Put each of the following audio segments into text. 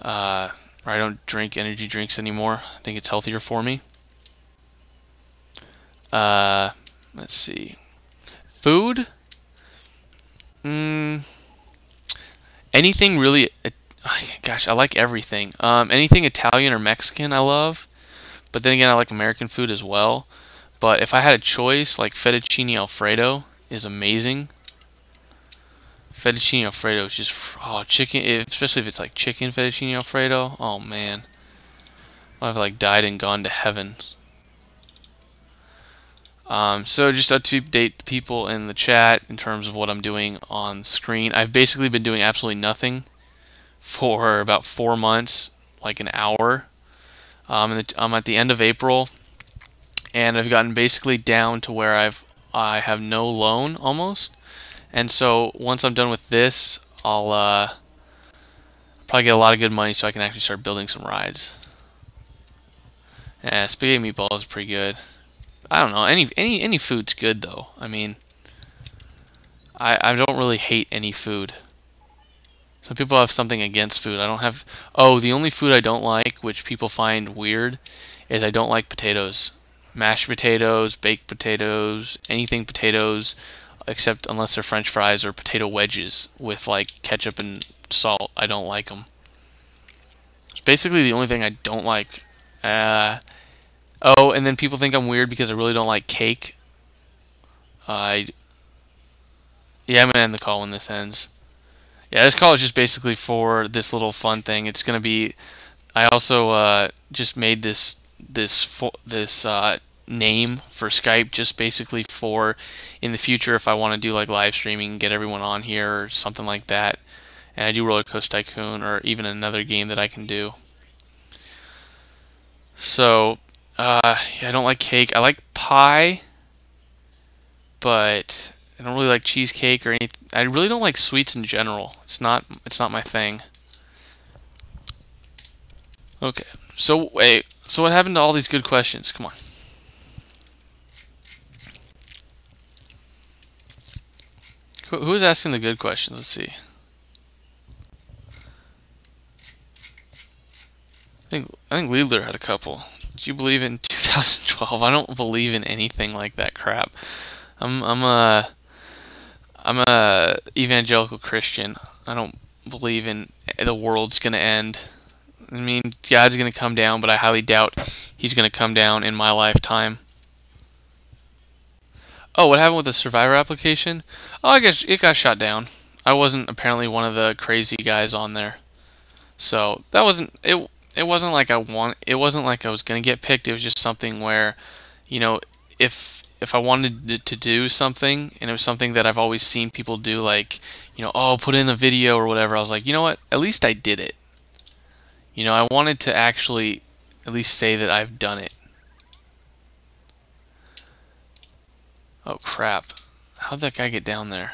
or I don't drink energy drinks anymore. I think it's healthier for me. Uh, let's see. Food? Mm, anything really. Gosh, I like everything. Anything Italian or Mexican, I love. But then again, I like American food as well. But if I had a choice, like fettuccine alfredo is amazing. Fettuccine alfredo is just chicken, especially if it's like chicken fettuccine alfredo. Oh man, I've like died and gone to heaven. So just up to date people in the chat in terms of what I'm doing on screen. I've basically been doing absolutely nothing for about 4 months, like an hour. I'm at the end of April, and I've gotten basically down to where I have no loan almost. And so once I'm done with this, I'll probably get a lot of good money so I can actually start building some rides. Yeah, spaghetti meatballs is pretty good. I don't know. Any food's good though. I mean, I don't really hate any food. Some people have something against food. I don't have. Oh, the only food I don't like, which people find weird, is I don't like potatoes. Mashed potatoes, baked potatoes, anything potatoes, except unless they're French fries or potato wedges with like ketchup and salt. I don't like them. It's basically the only thing I don't like. Oh, and then people think I'm weird because I really don't like cake. I Yeah, I'm gonna end the call when this ends. Yeah, this call is just basically for this little fun thing. It's gonna be. I also just made this name for Skype just basically for in the future if I want to do like live streaming, get everyone on here or something like that. And I do Rollercoaster Tycoon or even another game that I can do. So yeah, I don't like cake. I like pie, but I don't really like cheesecake or anything. I really don't like sweets in general. It's not my thing. Okay. So wait. So what happened to all these good questions? Come on. Who's asking the good questions? Let's see. I think Liedler had a couple. Do you believe in 2012? I don't believe in anything like that crap. I'm a evangelical Christian. I don't believe in the world's gonna end. I mean, God's gonna come down, but I highly doubt He's gonna come down in my lifetime. Oh, what happened with the Survivor application? Oh, I guess it got shot down. I wasn't apparently one of the crazy guys on there, so that wasn't it. It wasn't like It wasn't like I was gonna get picked. It was just something where, you know, if I wanted to do something and it was something that I've always seen people do, like, oh, put in a video or whatever. I was like, you know what? At least I did it. I wanted to actually at least say that I've done it. Oh crap! How'd that guy get down there?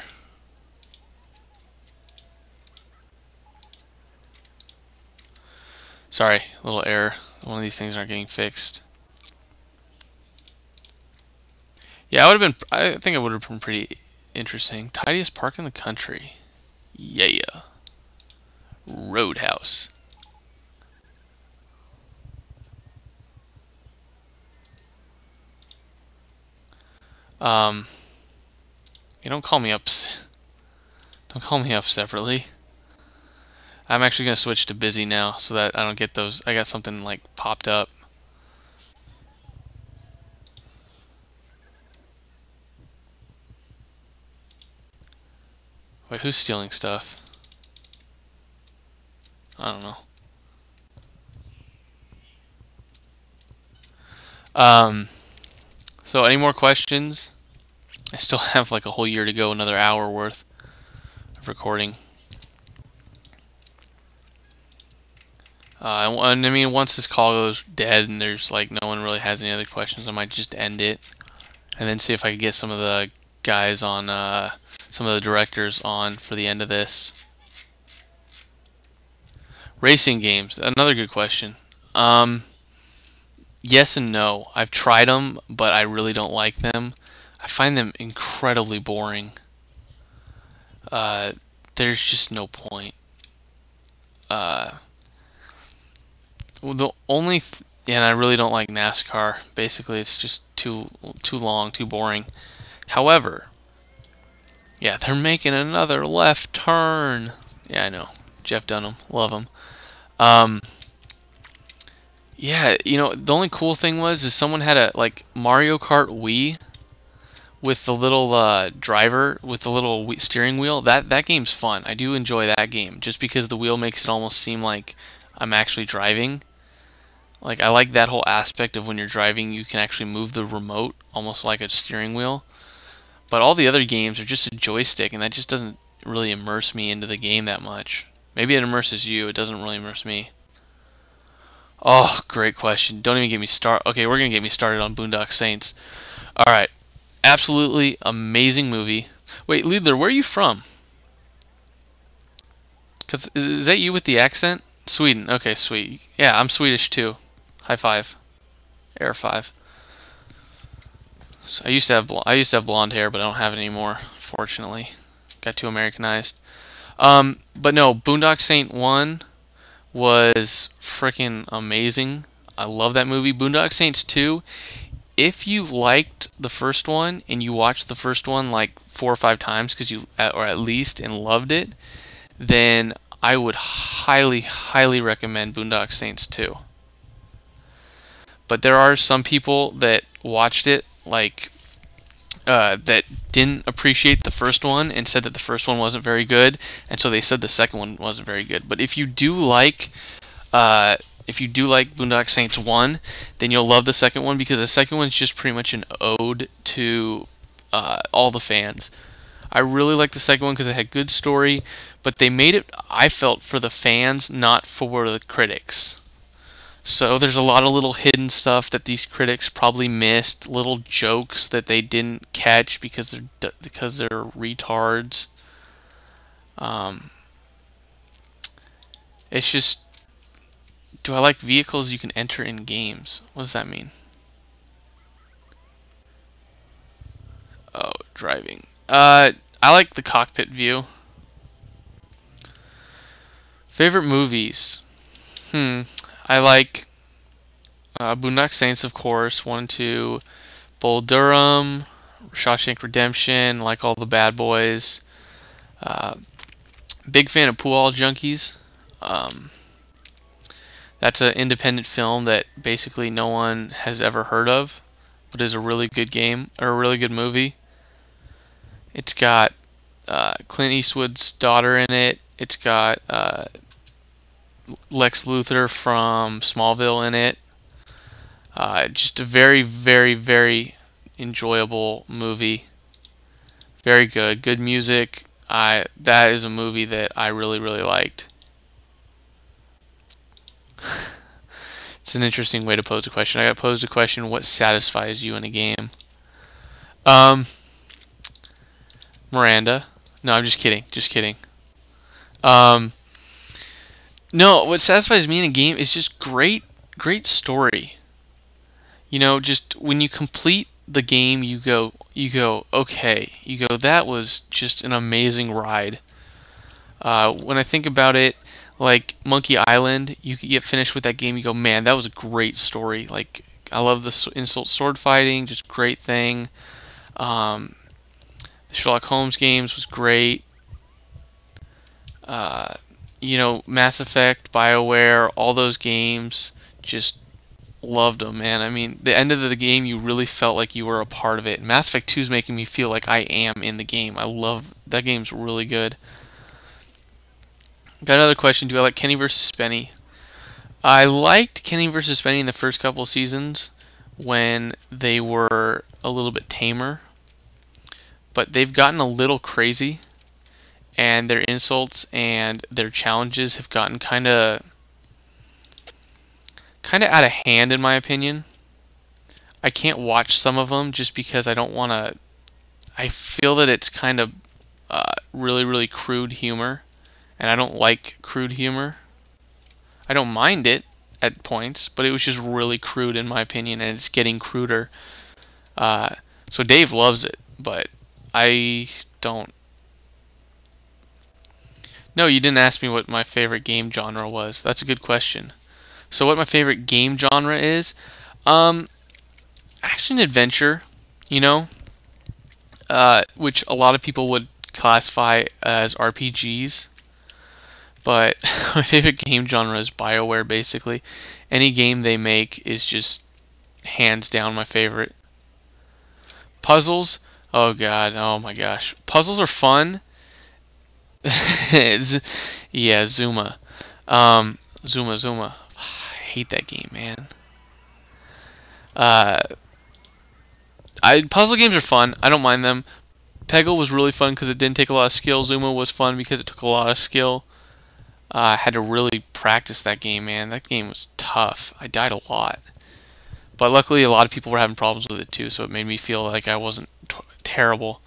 Sorry, a little error. One of these things aren't getting fixed. Yeah, I think it would have been pretty interesting. Tidiest park in the country. Yeah. Roadhouse. You don't call me up. Don't call me up separately. I'm actually gonna switch to busy now so that I don't get those. I got something like popped up. Wait, who's stealing stuff? I don't know. So any more questions? I still have like a whole year to go, another hour worth of recording. And I mean, once this call goes dead and there's like no one really has any other questions, I might just end it and then see if I can get some of the guys on, some of the directors on for the end of this. Racing games, another good question. Yes and no. I've tried them, but I really don't like them. I find them incredibly boring. There's just no point. Well, the only and I really don't like NASCAR. Basically, it's just too long, too boring. However, yeah, they're making another left turn. Yeah, I know. Jeff Dunham, love him. Um, yeah, the only cool thing was is someone had a like Mario Kart Wii with the little driver with the little steering wheel. That game's fun. I do enjoy that game just because the wheel makes it almost seem like I'm actually driving. Like I like that whole aspect of when you're driving, you can actually move the remote almost like a steering wheel. But all the other games are just a joystick, and that just doesn't really immerse me into the game that much. Maybe it immerses you. It doesn't really immerse me. Oh, great question. Don't even get me started. Okay, we're gonna get me started on Boondock Saints. All right, absolutely amazing movie. Wait, Liedler, where are you from? Cause is that you with the accent? Sweden. Okay, sweet. Yeah, I'm Swedish too. High five. Air five. So I used to have blonde hair, but I don't have it anymore. Fortunately, got too Americanized. But no, Boondock Saint 1 was freaking amazing. I love that movie. Boondock Saints 2, if you liked the first one and you watched the first one like 4 or 5 times because or at least, and loved it, then I would highly, highly recommend Boondock Saints 2. But there are some people that watched it like that didn't appreciate the first one and said that the first one wasn't very good, and so they said the second one wasn't very good. But if you do like Boondock Saints 1, then you'll love the second one because the second one's just pretty much an ode to all the fans. I really like the second one because it had good story, but they made it, I felt, for the fans, not for the critics. So there's a lot of little hidden stuff that these critics probably missed, little jokes that they didn't catch because they're retards. Um, it's just, do I like vehicles you can enter in games? What does that mean? Oh, driving. I like the cockpit view. Favorite movies? I like Boondock Saints, of course, 1 and 2, Bull Durham, Shawshank Redemption, like all the bad boys. Uh, Big fan of Pool Hall Junkies. That's an independent film that basically no one has ever heard of, but is a really good game, or a really good movie. It's got Clint Eastwood's daughter in it. It's got Lex Luthor from Smallville in it. Just a very, very, very enjoyable movie. Very good. Good music. That is a movie that I really, really liked. It's an interesting way to pose a question. I got posed a question: what satisfies you in a game? Miranda. No, I'm just kidding. Just kidding. No, what satisfies me in a game is just great story. Just when you complete the game, you go, okay, that was just an amazing ride. When I think about it, like Monkey Island, you get finished with that game, you go, man, that was a great story. Like, I love the insult sword fighting, just great thing. The Sherlock Holmes games was great. Mass Effect, BioWare, all those games, just loved them, man. I mean, the end of the game, you really felt like you were a part of it. Mass Effect 2 is making me feel like I am in the game. I love that game's really good. Got another question. Do I like Kenny versus Spenny? I liked Kenny versus Spenny in the first couple seasons when they were a little bit tamer, but they've gotten a little crazy, and their insults and their challenges have gotten kind of out of hand, in my opinion. I can't watch some of them just because I don't want to. I feel that it's kind of really, really crude humor, and I don't like crude humor. I don't mind it at points, but it was just really crude, in my opinion, and it's getting cruder. So Dave loves it, but I don't. No, you didn't ask me what my favorite game genre was. That's a good question. So what my favorite game genre is? Um, Action adventure, you know, which a lot of people would classify as RPGs. But my favorite game genre is BioWare. Basically, any game they make is just hands down my favorite. Puzzles, oh god, oh my gosh, puzzles are fun. Yeah, Zuma. Zuma. I hate that game, man. Uh, puzzle games are fun. I don't mind them. Peggle was really fun because it didn't take a lot of skill. Zuma was fun because it took a lot of skill. I had to really practice that game, man. That game was tough. I died a lot. But luckily, a lot of people were having problems with it too, so it made me feel like I wasn't terrible.